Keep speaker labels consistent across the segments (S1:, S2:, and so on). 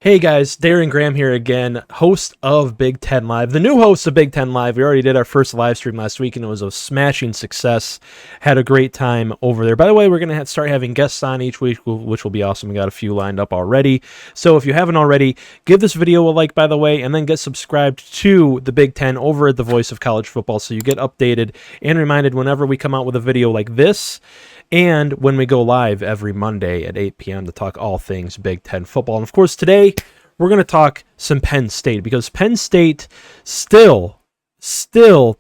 S1: Hey guys, Darren Graham here again, host of Big Ten Live, the new host of Big Ten Live. We already did our first live stream last week and it was a smashing success. Had a great time over there. By the way, we're going to start having guests on each week, which will be awesome. We got a few lined up already. So if you haven't already, give this video a like, by the way, and then get subscribed to the Big Ten over at the Voice of College Football so you get updated and reminded whenever we come out with a video like this. And when we go live every Monday at 8 p.m. to talk all things Big Ten football. And of course, today we're going to talk some Penn State because Penn State still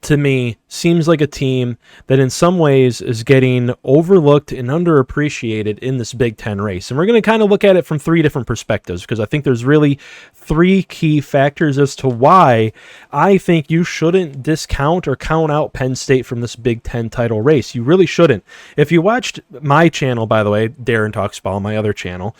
S1: to me seems like a team that in some ways is getting overlooked and underappreciated in this Big Ten race. And we're going to kind of look at it from three different perspectives because I think there's really three key factors as to why I think you shouldn't discount or count out Penn State from this Big Ten title race. You really shouldn't. If you watched my channel, by the way, Darren Talks Ball, my other channel,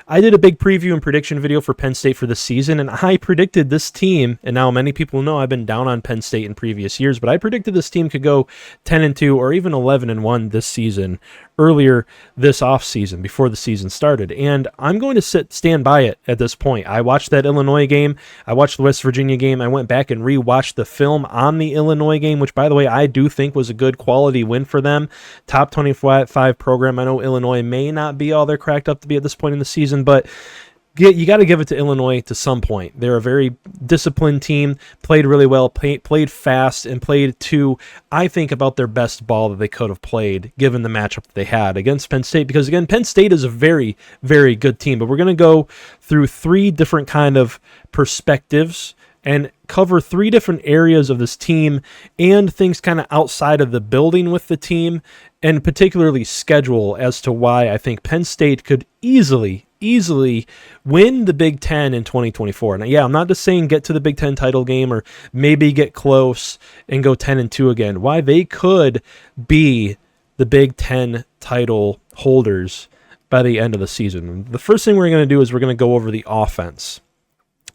S1: I did a big preview and prediction video for Penn State for the season, and I predicted this team, and now many people know I've been down on Penn State in previous years, but I predicted this team could go 10-2 or even 11-1 this season, earlier this offseason, before the season started, and I'm going to stand by it at this point. I watched that Illinois game, I watched the West Virginia game, I went back and rewatched the film on the Illinois game, which, by the way, I do think was a good quality win for them. Top 25 program. I know Illinois may not be all they're cracked up to be at this point in the season, but you got to give it to Illinois to some point. They're a very disciplined team, played really well, played fast, and played to, I think, about their best ball that they could have played given the matchup that they had against Penn State. Because, again, Penn State is a very, very good team. But we're going to go through three different kind of perspectives and cover three different areas of this team and things kind of outside of the building with the team, and particularly schedule as to why I think Penn State could easily win the Big Ten in 2024. Now, yeah, I'm not just saying get to the Big Ten title game or maybe get close and go 10-2 again. Why they could be the Big Ten title holders by the end of the season. The first thing we're going to do is we're going to go over the offense.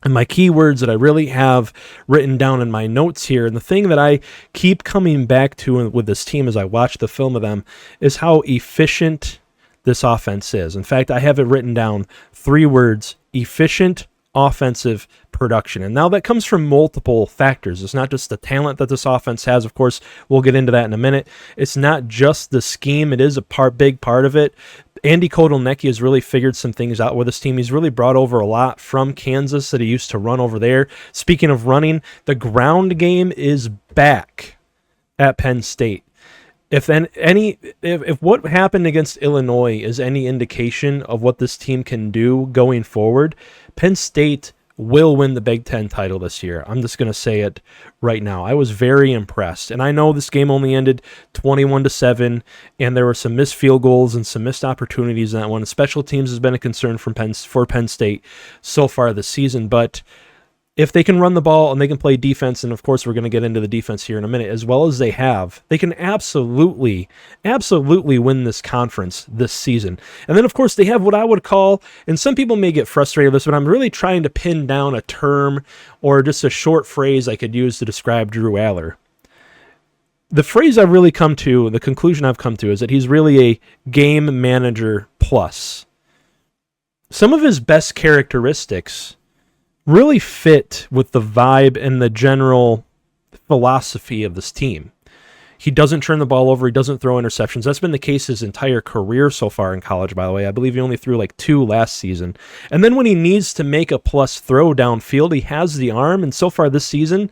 S1: And my keywords that I really have written down in my notes here, and the thing that I keep coming back to with this team as I watch the film of them, is how efficient this offense is. In fact, I have it written down, three words: efficient offensive production. And now that comes from multiple factors. It's not just the talent that this offense has. Of course, we'll get into that in a minute. It's not just the scheme. It is a big part of it. Andy Kotelnicki has really figured some things out with this team. He's really brought over a lot from Kansas that he used to run over there. Speaking of running, the ground game is back at Penn State. If what happened against Illinois is any indication of what this team can do going forward, Penn State will win the Big Ten title this year. I'm just going to say it right now. I was very impressed. And I know this game only ended 21-7, and there were some missed field goals and some missed opportunities in that one. Special teams has been a concern for Penn State so far this season, but if they can run the ball and they can play defense, and of course we're going to get into the defense here in a minute, as well as they have, they can absolutely win this conference this season. And then, of course, they have what I would call, and some people may get frustrated with this, but I'm really trying to pin down a term or just a short phrase I could use to describe Drew Aller. The phrase I've really come to, the conclusion I've come to, is that he's really a game manager plus. Some of his best characteristics really fit with the vibe and the general philosophy of this team. He doesn't turn the ball over. He doesn't throw interceptions. That's been the case his entire career so far in college, by the way. I believe he only threw like 2 last season. And then when he needs to make a plus throw downfield, he has the arm. And so far this season,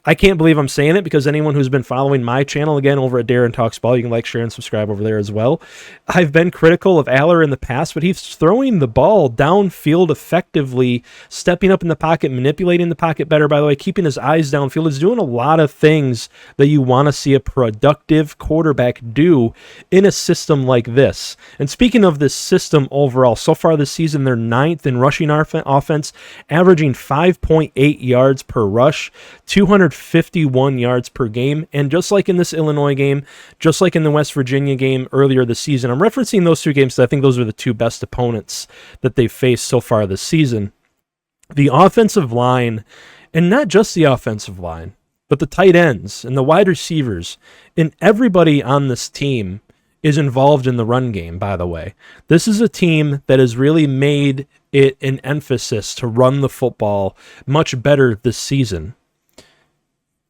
S1: I can't believe I'm saying it because anyone who's been following my channel, again, over at Darren Talks Ball, you can like, share, and subscribe over there as well. I've been critical of Aller in the past, but he's throwing the ball downfield effectively, stepping up in the pocket, manipulating the pocket better, by the way, keeping his eyes downfield. He's doing a lot of things that you want to see a productive quarterback do in a system like this. And speaking of this system overall, so far this season, they're 9th in rushing offense, averaging 5.8 yards per rush, 251 yards per game. And just like in this Illinois game, just like in the West Virginia game earlier this season, I'm referencing those two games because I think those are the two best opponents that they've faced so far this season. The offensive line, and not just the offensive line, but the tight ends and the wide receivers, and everybody on this team is involved in the run game, by the way. This is a team that has really made it an emphasis to run the football much better this season.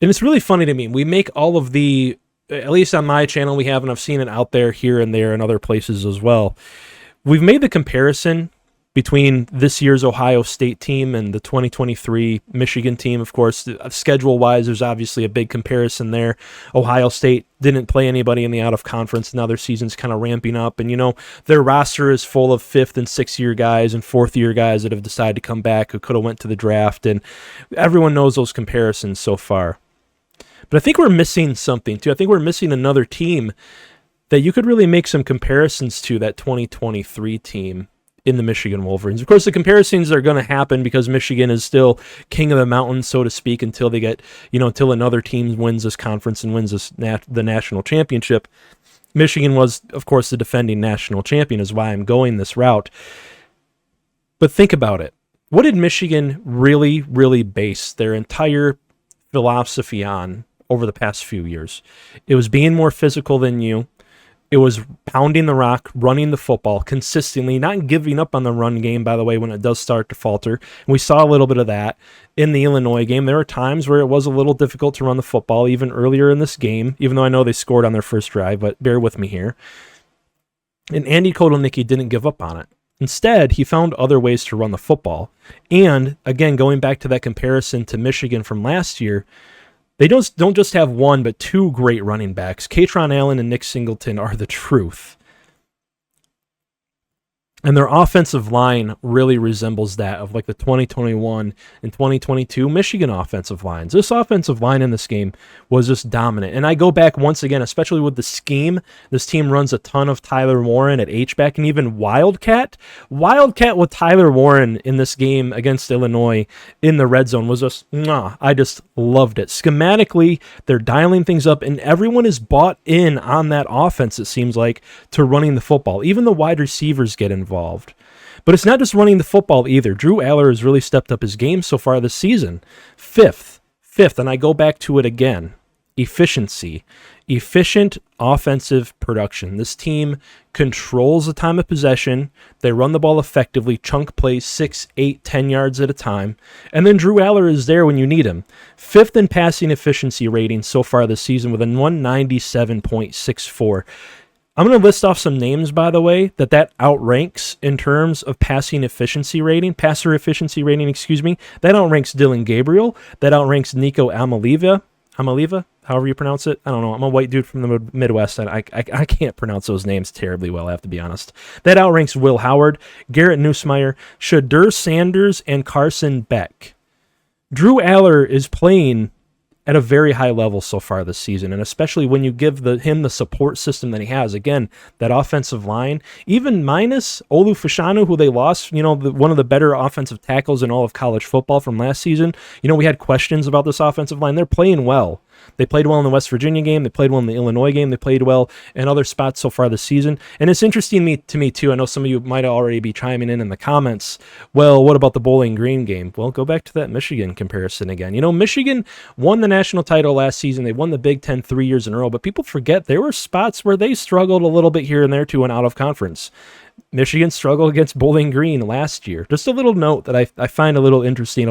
S1: And it's really funny to me. We make all of the, at least on my channel we have, and I've seen it out there here and there and other places as well. We've made the comparison between this year's Ohio State team and the 2023 Michigan team. Of course, schedule-wise, there's obviously a big comparison there. Ohio State didn't play anybody in the out-of-conference. Now their season's kind of ramping up. And, their roster is full of fifth- and sixth-year guys and fourth-year guys that have decided to come back who could have went to the draft. And everyone knows those comparisons so far. But I think we're missing something, too. I think we're missing another team that you could really make some comparisons to, that 2023 team in the Michigan Wolverines. Of course, the comparisons are going to happen because Michigan is still king of the mountain, so to speak, until they get, until another team wins this conference and wins the national championship. Michigan was, of course, the defending national champion, is why I'm going this route. But think about it. What did Michigan really, really base their entire philosophy on over the past few years? It was being more physical than you. It was pounding the rock, running the football consistently, not giving up on the run game, by the way, when it does start to falter. And we saw a little bit of that in the Illinois game. There were times where it was a little difficult to run the football, even earlier in this game, even though I know they scored on their first drive, but bear with me here. And Andy Kotelnicki didn't give up on it. Instead, he found other ways to run the football. And, again, going back to that comparison to Michigan from last year, they don't just have one, but two great running backs. Katron Allen and Nick Singleton are the truth. And their offensive line really resembles that of like the 2021 and 2022 Michigan offensive lines. This offensive line in this game was just dominant. And I go back once again, especially with the scheme. This team runs a ton of Tyler Warren at H-back and even Wildcat. Wildcat with Tyler Warren in this game against Illinois in the red zone was just, I just loved it. Schematically, they're dialing things up and everyone is bought in on that offense, it seems like, to running the football. Even the wide receivers get involved. But it's not just running the football either. Drew Aller has really stepped up his game so far this season. Fifth, and I go back to it again. Efficiency. Efficient offensive production. This team controls the time of possession. They run the ball effectively, chunk plays 6, 8, 10 yards at a time. And then Drew Aller is there when you need him. Fifth in passing efficiency rating so far this season with a 197.64. I'm going to list off some names, by the way, that outranks in terms of passer efficiency rating, That outranks Dylan Gabriel. That outranks Nico Amaliva, however you pronounce it. I don't know. I'm a white dude from the Midwest, and I can't pronounce those names terribly well, I have to be honest. That outranks Will Howard, Garrett Nussmeier, Shadur Sanders, and Carson Beck. Drew Aller is playing at a very high level so far this season, and especially when you give him the support system that he has. Again, that offensive line, even minus Olu Fashanu, who they lost, one of the better offensive tackles in all of college football from last season. We had questions about this offensive line. They're playing well. They played well in the West Virginia game. They played well in the Illinois game. They played well in other spots so far this season. And it's interesting to me, too. I know some of you might already be chiming in the comments. Well, what about the Bowling Green game? Well, go back to that Michigan comparison again. Michigan won the national title last season. They won the Big Ten 3 years in a row. But people forget there were spots where they struggled a little bit here and there, too, and out of conference. Michigan struggled against Bowling Green last year. Just a little note that I find a little interesting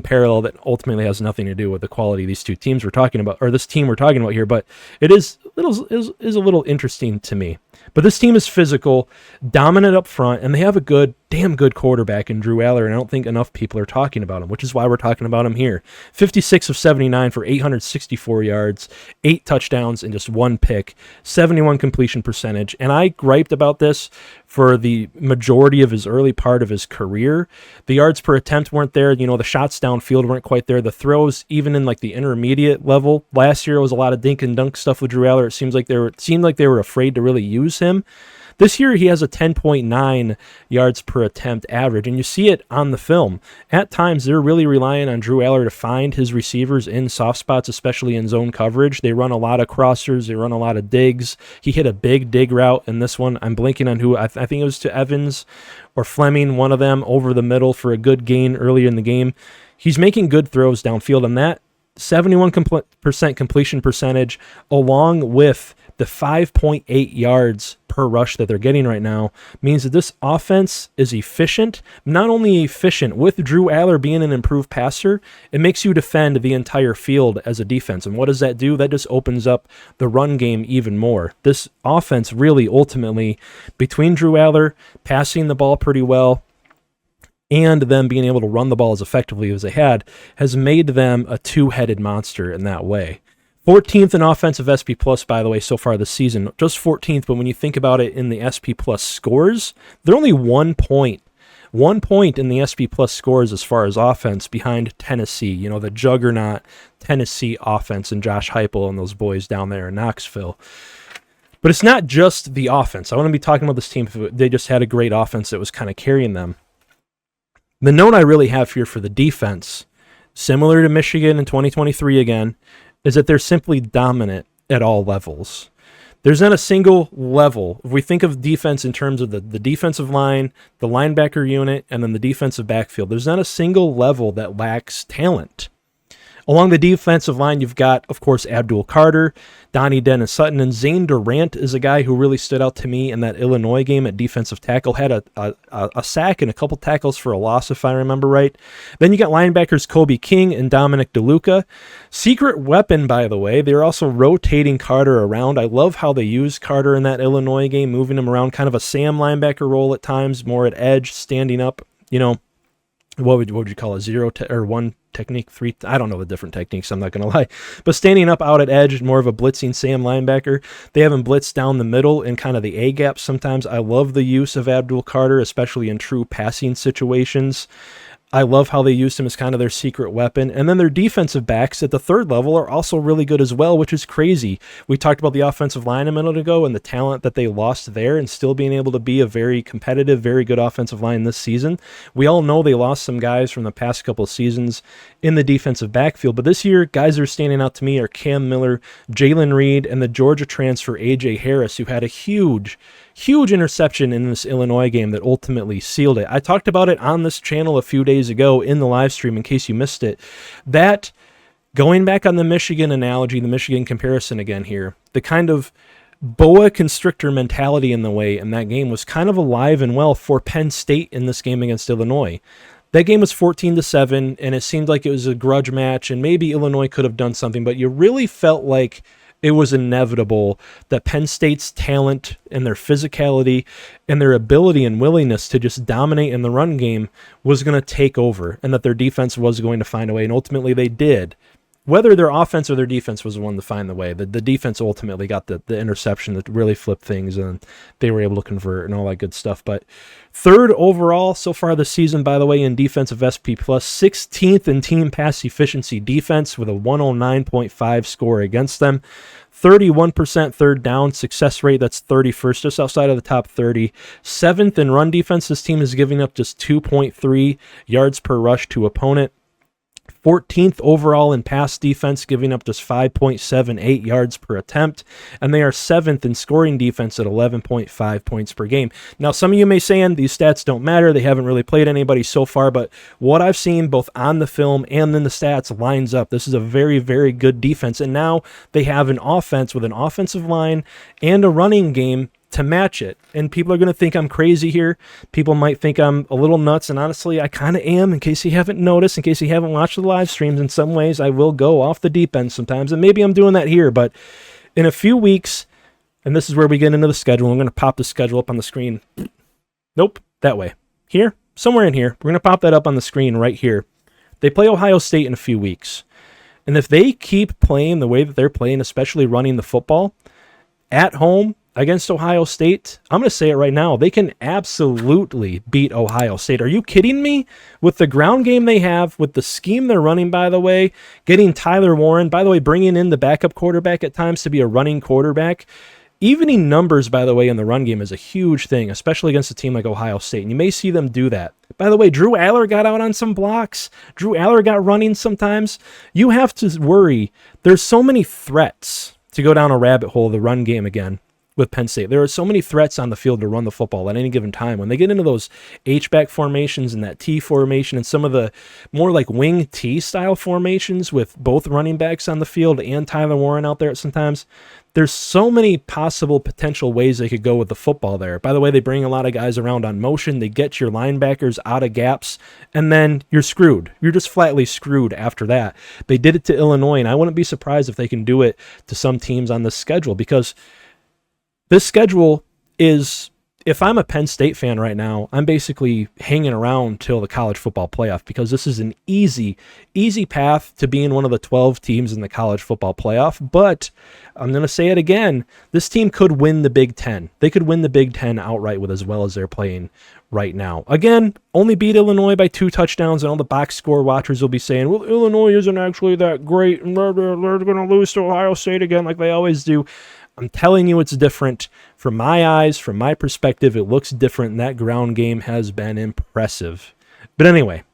S1: parallel that ultimately has nothing to do with the quality of these two teams we're talking about, or this team we're talking about here, but it is a little interesting to me. But this team is physical, dominant up front, and they have a damn good quarterback in Drew Aller, and I don't think enough people are talking about him, which is why we're talking about him here. 56 of 79 for 864 yards, 8 touchdowns, and just 1 pick, 71 completion percentage. And I griped about this for the majority of his early part of his career. The yards per attempt weren't there. The shots downfield weren't quite there. The throws, even in like the intermediate level, last year was a lot of dink and dunk stuff with Drew Aller. It seemed like they were afraid to really use him. This year, he has a 10.9 yards per attempt average, and you see it on the film. At times, they're really relying on Drew Aller to find his receivers in soft spots, especially in zone coverage. They run a lot of crossers. They run a lot of digs. He hit a big dig route in this one. I'm blanking on who. I think it was to Evans or Fleming, one of them, over the middle for a good gain earlier in the game. He's making good throws downfield, and that 71% completion percentage, along with the 5.8 yards per rush that they're getting right now, means that this offense is efficient. Not only efficient, with Drew Aller being an improved passer, it makes you defend the entire field as a defense. And what does that do? That just opens up the run game even more. This offense really ultimately, between Drew Aller passing the ball pretty well, and them being able to run the ball as effectively as they had, has made them a two-headed monster in that way. 14th in offensive SP plus, by the way, so far this season. Just 14th, but when you think about it in the SP plus scores, they're only 1 point. 1 point in the SP plus scores as far as offense behind Tennessee, you know, the juggernaut Tennessee offense and Josh Heupel and those boys down there in Knoxville. But it's not just the offense. I want to be talking about this team if they just had a great offense that was kind of carrying them. The note I really have here for the defense, similar to Michigan in 2023 again, is that they're simply dominant at all levels. There's not a single level. If we think of defense in terms of the defensive line, the linebacker unit, and then the defensive backfield, there's not a single level that lacks talent. Along the defensive line, you've got, of course, Abdul Carter, Donnie Dennis Sutton, and Zane Durant is a guy who really stood out to me in that Illinois game at defensive tackle. Had a sack and a couple tackles for a loss, if I remember right. Then you got linebackers Kobe King and Dominic DeLuca. Secret weapon, by the way. They're also rotating Carter around. I love how they used Carter in that Illinois game, moving him around, kind of a Sam linebacker role at times, more at edge, standing up, you know. What would you call it? One technique, three? I don't know the different techniques. I'm not going to lie. But standing up out at edge, more of a blitzing Sam linebacker. They have him blitz down the middle in kind of the A gap sometimes. I love the use of Abdul Carter, especially in true passing situations. I love how they used him as kind of their secret weapon. And then their defensive backs at the third level are also really good as well, which is crazy. We talked about the offensive line a minute ago and the talent that they lost there, and still being able to be a very competitive, very good offensive line this season. We all know they lost some guys from the past couple of seasons in the defensive backfield, but this year, guys that are standing out to me are Cam Miller, Jalen Reed, and the Georgia transfer A.J. Harris, who had a huge interception in this Illinois game that ultimately sealed it. I talked about it on this channel a few days ago in the live stream in case you missed it. That, going back on the Michigan analogy, the Michigan comparison again here, the kind of boa constrictor mentality in the way in that game was kind of alive and well for Penn State in this game against Illinois. That game was 14-7, and it seemed like it was a grudge match, and maybe Illinois could have done something, but you really felt like it was inevitable that Penn State's talent and their physicality and their ability and willingness to just dominate in the run game was going to take over, and that their defense was going to find a way, and ultimately they did. Whether their offense or their defense was the one to find the way, the defense ultimately got the interception that really flipped things, and they were able to convert and all that good stuff. But third overall so far this season, by the way, in defensive SP+, 16th in team pass efficiency defense with a 109.5 score against them. 31% third down success rate, that's 31st, just outside of the top 30. 7th in run defense, this team is giving up just 2.3 yards per rush to opponent. 14th overall in pass defense, giving up just 5.78 yards per attempt, and they are 7th in scoring defense at 11.5 points per game. Now, some of you may say these stats don't matter, they haven't really played anybody so far, but what I've seen both on the film and in the stats lines up. This is a very, very good defense, and now they have an offense with an offensive line and a running game to match it. And people are going to think I'm crazy here. People might think I'm a little nuts, and honestly, I kind of am. In case you haven't noticed, in case you haven't watched the live streams, in some ways I will go off the deep end sometimes, and maybe I'm doing that here, but in a few weeks, and this is where we get into the schedule, I'm going to pop the schedule up on the screen. Nope, that way. Here, somewhere in here, we're going to pop that up on the screen right here. They play Ohio State in a few weeks, and if they keep playing the way that they're playing, especially running the football at home against Ohio State, I'm going to say it right now, they can absolutely beat Ohio State. Are you kidding me? With the ground game they have, with the scheme they're running, by the way, getting Tyler Warren, by the way, bringing in the backup quarterback at times to be a running quarterback. Evening numbers, by the way, in the run game is a huge thing, especially against a team like Ohio State, and you may see them do that. By the way, Drew Aller got out on some blocks. Drew Aller got running sometimes. You have to worry. There's so many threats to go down a rabbit hole of the run game again. with Penn State. There are so many threats on the field to run the football at any given time. When they get into those H-back formations and that T formation and some of the more like wing T style formations with both running backs on the field and Tyler Warren out there at sometimes, there's so many possible potential ways they could go with the football there. By the way, they bring a lot of guys around on motion. They get your linebackers out of gaps, and then you're screwed. You're just flatly screwed after that. They did it to Illinois, and I wouldn't be surprised if they can do it to some teams on this schedule, because this schedule is, if I'm a Penn State fan right now, I'm basically hanging around till the college football playoff, because this is an easy path to being one of the 12 teams in the college football playoff. But I'm going to say it again, this team could win the Big Ten. They could win the Big Ten outright with as well as they're playing right now. Again, only beat Illinois by 2 touchdowns, and all the box score watchers will be saying, well, Illinois isn't actually that great, and they're going to lose to Ohio State again like they always do. I'm telling you, it's different. From my eyes, from my perspective, it looks different, and that ground game has been impressive. But anyway,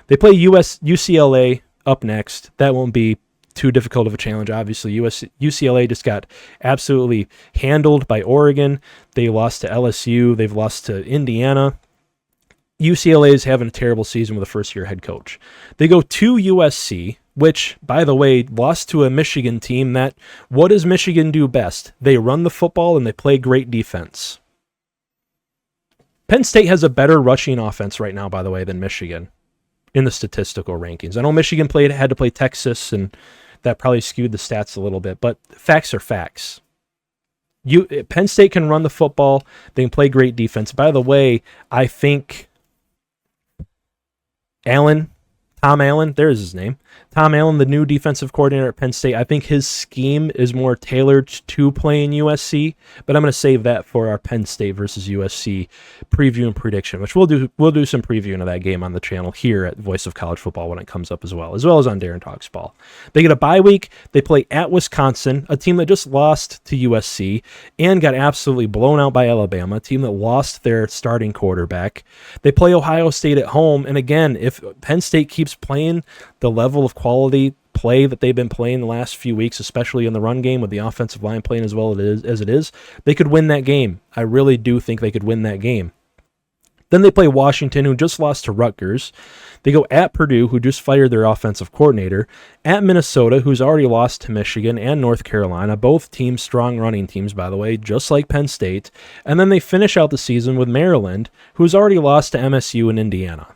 S1: they play UCLA up next. That won't be too difficult of a challenge, obviously. UCLA just got absolutely handled by Oregon. They lost to LSU. They've lost to Indiana. UCLA is having a terrible season with a first-year head coach. They go to USC, which, by the way, lost to a Michigan team that, what does Michigan do best? They run the football and they play great defense. Penn State has a better rushing offense right now, by the way, than Michigan in the statistical rankings. I know Michigan had to play Texas, and that probably skewed the stats a little bit, but facts are facts. Penn State can run the football. They can play great defense. By the way, I think Tom Allen, there's his name. Tom Allen, the new defensive coordinator at Penn State, I think his scheme is more tailored to playing USC, but I'm going to save that for our Penn State versus USC preview and prediction, which we'll do some previewing of that game on the channel here at Voice of College Football when it comes up as well as on Darren Talks Ball. They get a bye week. They play at Wisconsin, a team that just lost to USC and got absolutely blown out by Alabama, a team that lost their starting quarterback. They play Ohio State at home, and again, if Penn State keeps playing the level of quality play that they've been playing the last few weeks, especially in the run game with the offensive line playing as well as it is, they could win that game. I really do think they could win that game. Then they play Washington, who just lost to Rutgers. They go at Purdue, who just fired their offensive coordinator, at Minnesota, who's already lost to Michigan and North Carolina, both teams strong running teams, by the way, just like Penn State. And then they finish out the season with Maryland, who's already lost to MSU and Indiana.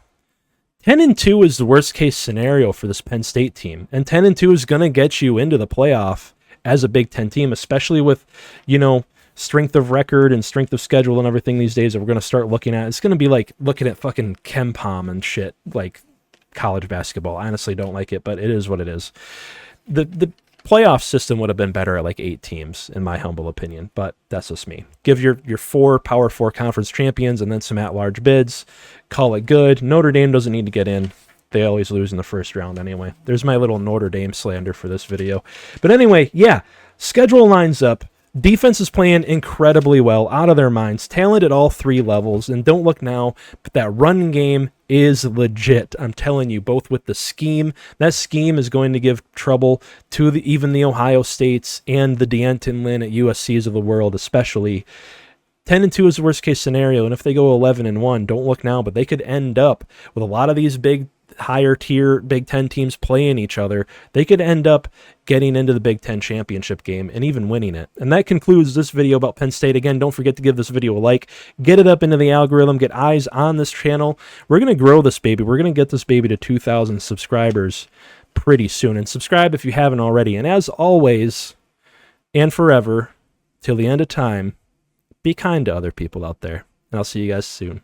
S1: 10-2 is the worst-case scenario for this Penn State team, and 10-2 is going to get you into the playoff as a Big Ten team, especially with, strength of record and strength of schedule and everything these days that we're going to start looking at. It's going to be like looking at fucking KenPom and shit, like college basketball. I honestly don't like it, but it is what it is. The playoff system would have been better at like 8 teams, in my humble opinion, but that's just me. Give your 4 Power 4 conference champions and then some at-large bids. Call it good. Notre Dame doesn't need to get in. They always lose in the first round anyway. There's my little Notre Dame slander for this video. But anyway, yeah, schedule lines up. Defense is playing incredibly well, out of their minds, talent at all 3 levels, and don't look now, but that run game is legit. I'm telling you, both with the scheme, that scheme is going to give trouble to even the Ohio States and the D'Anton Lynn at USC's of the world, especially. 10-2 is the worst case scenario, and if they go 11-1, don't look now, but they could end up with a lot of these big higher tier Big Ten teams playing each other. They could end up getting into the Big Ten championship game and even winning it. And that concludes this video about Penn State. Again, don't forget to give this video a like, get it up into the algorithm, get eyes on this channel. We're going to grow this baby. We're going to get this baby to 2,000 subscribers pretty soon. And subscribe if you haven't already. And as always, and forever, till the end of time, be kind to other people out there. And I'll see you guys soon.